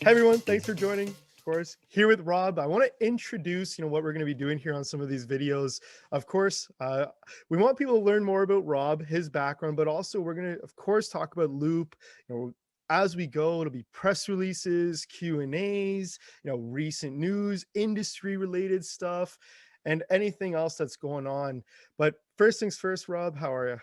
Hey everyone, thanks for joining. Of course, here with Rob. I want to introduce, what we're going to be doing here on some of these videos. Of course, we want people to learn more about Rob, his background, but also we're going to, of course, talk about Loop. As we go, it'll be press releases, Q and A's, recent news, industry related stuff, and anything else that's going on. But first things first, Rob, how are you?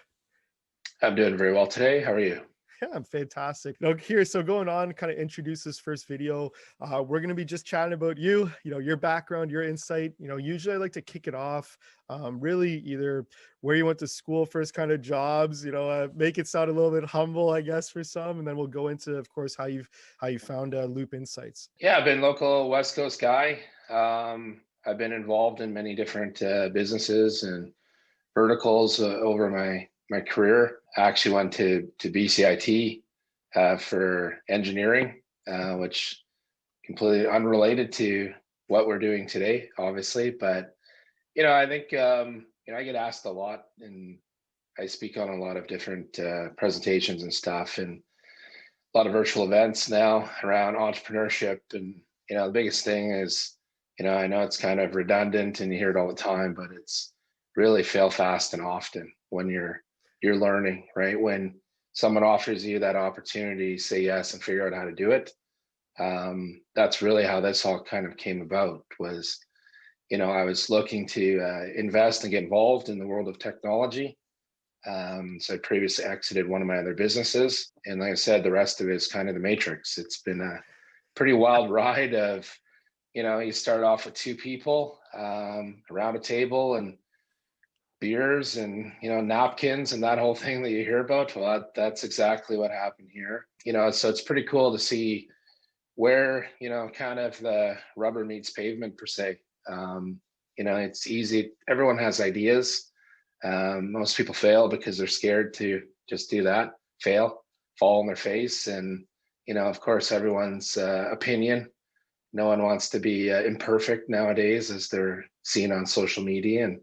I'm doing very well today. How are you? Yeah, I'm fantastic. Here, so going on, kind of introduce this first video. We're going to be just chatting about you, your background, your insight. Usually I like to kick it off, really either where you went to school, first kind of jobs, make it sound a little bit humble, I guess, for some, and then we'll go into, of course, how you found Loop Insights. Yeah, I've been local West Coast guy. I've been involved in many different businesses and verticals over my career. I actually went to BCIT for engineering, which completely unrelated to what we're doing today, obviously. But I think I get asked a lot, and I speak on a lot of different presentations and stuff, and a lot of virtual events now around entrepreneurship. And the biggest thing is, I know it's kind of redundant and you hear it all the time, but it's really fail fast and often when you're learning, right? When someone offers you that opportunity, say yes and figure out how to do it. That's really how this all kind of came about. Was I was looking to invest and get involved in the world of technology. So I previously exited one of my other businesses. And like I said, the rest of it is kind of the matrix. It's been a pretty wild ride of, you start off with two people around a table and beers and, napkins and that whole thing that you hear about. Well, that's exactly what happened here. So it's pretty cool to see where, kind of the rubber meets pavement per se. It's easy. Everyone has ideas. Most people fail because they're scared to just do that, fail, fall on their face. And, of course, everyone's opinion. No one wants to be imperfect nowadays, as they're seen on social media and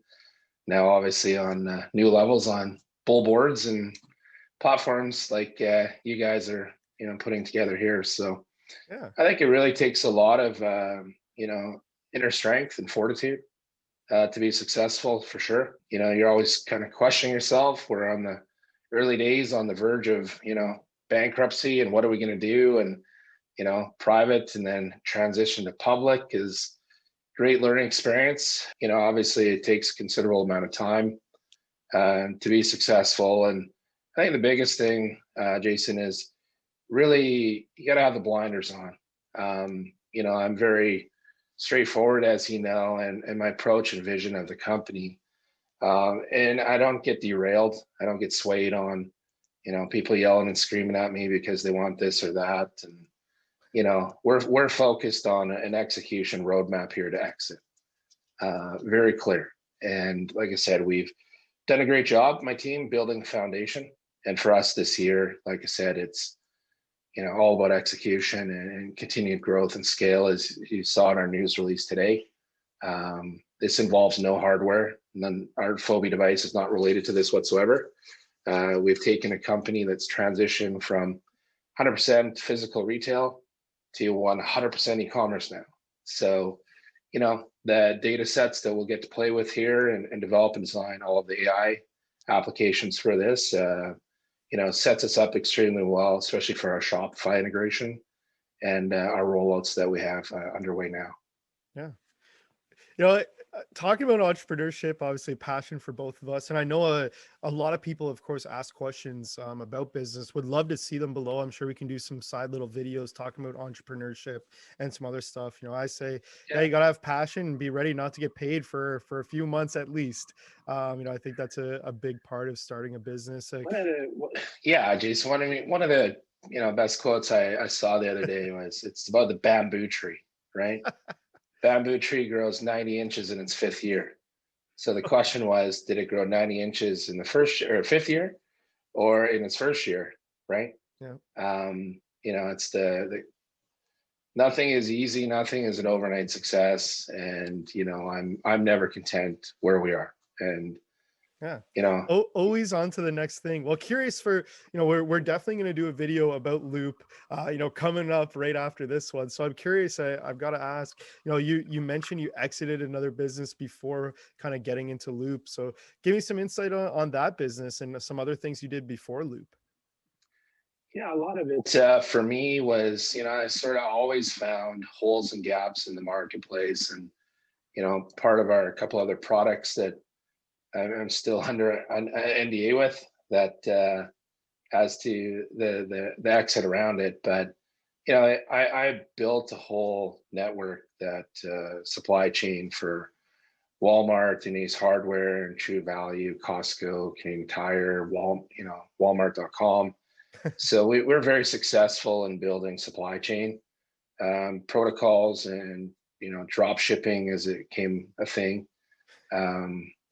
now obviously on new levels on billboards and platforms like you guys are, putting together here. So Yeah. I think it really takes a lot of, inner strength and fortitude to be successful for sure. You're always kind of questioning yourself. We're on the early days on the verge of, bankruptcy and what are we going to do? And, private and then transition to public is great learning experience. Obviously it takes a considerable amount of time to be successful. And I think the biggest thing, Jason, is really you got to have the blinders on. I'm very straightforward, as you know, and my approach and vision of the company. And I don't get derailed. I don't get swayed on, people yelling and screaming at me because they want this or that. And, we're focused on an execution roadmap here to exit. Very clear. And like I said, we've done a great job, my team, building the foundation. And for us this year, like I said, it's all about execution and continued growth and scale, as you saw in our news release today. This involves no hardware. Our Phobie device is not related to this whatsoever. We've taken a company that's transitioned from 100% physical retail to 100% e-commerce now. So, the data sets that we'll get to play with here and develop and design all of the AI applications for this, sets us up extremely well, especially for our Shopify integration and our rollouts that we have underway now. Yeah. You know, talking about entrepreneurship, obviously passion for both of us. And I know a lot of people, of course, ask questions about business. Would love to see them below. I'm sure we can do some side little videos talking about entrepreneurship and some other stuff. I say, yeah, Yeah. you got to have passion and be ready not to get paid for a few months at least. I think that's a big part of starting a business. Yeah, Jason, one of the best quotes I saw the other day was, it's about the bamboo tree, right? Bamboo tree grows 90 inches in its fifth year. So the question was, did it grow 90 inches in the first or fifth year or in its first year? Right. Yeah. It's the nothing is easy. Nothing is an overnight success. And, I'm never content where we are. And, Yeah. you know. Always on to the next thing. Well, curious for, we're definitely going to do a video about Loop, coming up right after this one. So I'm curious, I've got to ask, you mentioned you exited another business before kind of getting into Loop. So give me some insight on that business and some other things you did before Loop. Yeah, a lot of it for me was, I sort of always found holes and gaps in the marketplace, and part of our couple other products that I'm still under an NDA with that as to the exit around it. But I built a whole network that supply chain for Walmart and Ace Hardware and True Value, Costco, King Tire, Walmart.com. So we're very successful in building supply chain protocols and drop shipping as it came a thing.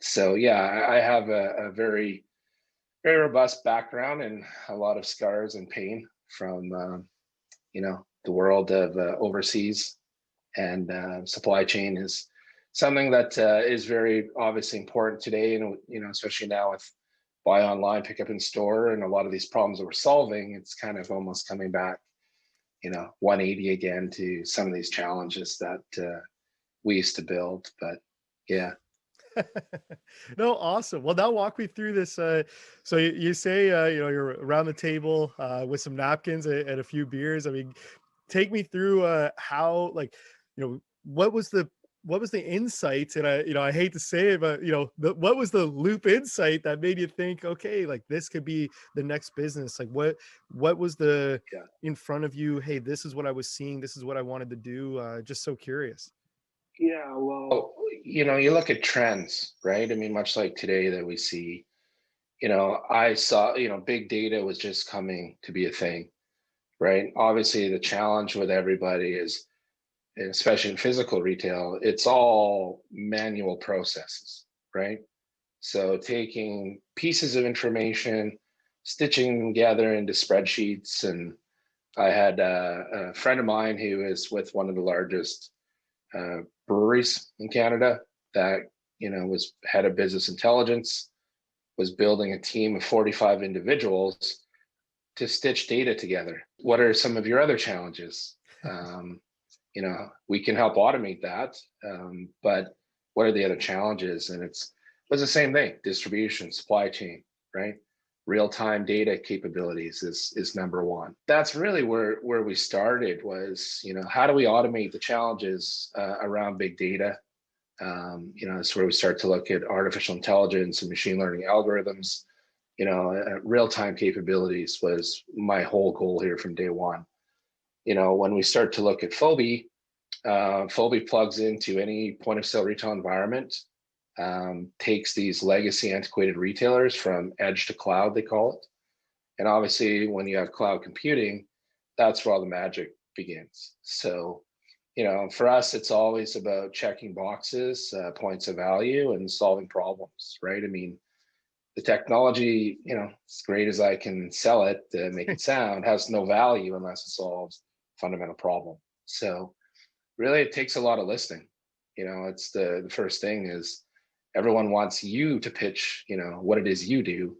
So yeah, I have a very very robust background and a lot of scars and pain from the world of overseas, and supply chain is something that is very obviously important today, and especially now with buy online, pick up in store, and a lot of these problems that we're solving, it's kind of almost coming back 180 again to some of these challenges that we used to build. But yeah. No, awesome. Well, now walk me through this. So you say, you're around the table with some napkins and a few beers. I mean, take me through how, like, what was the insight? And I hate to say it, but what was the Loop insight that made you think, okay, like this could be the next business? Like what was the Yeah. in front of you? Hey, this is what I was seeing. This is what I wanted to do. Just so curious. Yeah, well, you look at trends, right? I mean, much like today that we see, I saw, big data was just coming to be a thing, right? Obviously, the challenge with everybody is, especially in physical retail, it's all manual processes, right? So taking pieces of information, stitching them together into spreadsheets. And I had a friend of mine who is with one of the largest uh, breweries in Canada that was head of business intelligence, was building a team of 45 individuals to stitch data together. What are some of your other challenges? We can help automate that, but what are the other challenges? And it was the same thing: distribution, supply chain, right? Real-time data capabilities is number one. That's really where we started. Was how do we automate the challenges around big data? That's where we start to look at artificial intelligence and machine learning algorithms. Real-time capabilities was my whole goal here from day one. When we start to look at Phoebe, Phoebe plugs into any point of sale retail environment, takes these legacy antiquated retailers from edge to cloud, they call it. And obviously, when you have cloud computing, that's where all the magic begins. So, for us, it's always about checking boxes, points of value, and solving problems, right? I mean, the technology, as great as I can sell it, make it sound, has no value unless it solves a fundamental problem. So, really, it takes a lot of listening. It's the first thing is everyone wants you to pitch, what it is you do.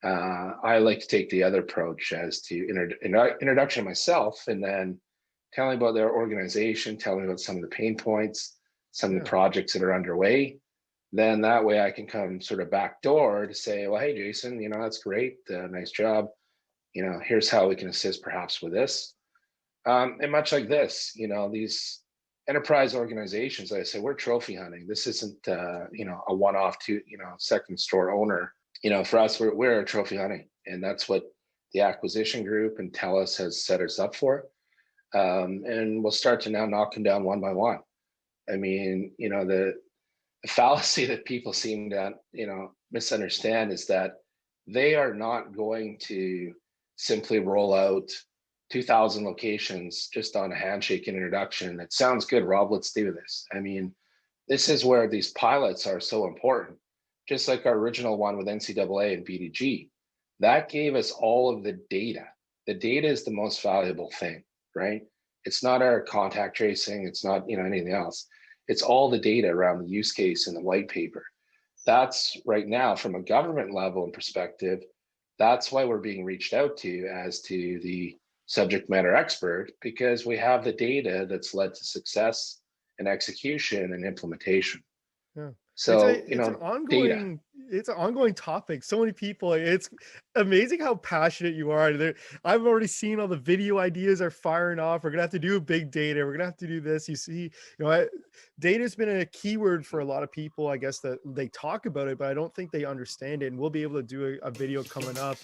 I like to take the other approach as to introduction of myself, and then telling about their organization, telling about some of the pain points, some of the Yeah. projects that are underway. Then that way I can come sort of backdoor to say, well, hey, Jason, that's great. Nice job. Here's how we can assist perhaps with this. And much like this, these enterprise organizations, like I say, we're trophy hunting. This isn't, a one-off to, second store owner. For us, we're trophy hunting, and that's what the acquisition group and TELUS has set us up for. And we'll start to now knock them down one by one. I mean, the fallacy that people seem to, misunderstand is that they are not going to simply roll out 2,000 locations just on a handshake and introduction. It sounds good, Rob, let's do this. I mean, this is where these pilots are so important. Just like our original one with NCAA and BDG, that gave us all of the data. The data is the most valuable thing, right? It's not our contact tracing, it's not anything else. It's all the data around the use case and the white paper. that's right now from a government level and perspective, that's why we're being reached out to as to the subject matter expert, because we have the data that's led to success and execution and implementation. Yeah. So, It's an data. ongoing topic. So many people, it's amazing how passionate you are. I've already seen all the video ideas are firing off. We're gonna have to do big data. We're gonna have to do this. You see, data's been a keyword for a lot of people, I guess, that they talk about it, but I don't think they understand it. And we'll be able to do a video coming up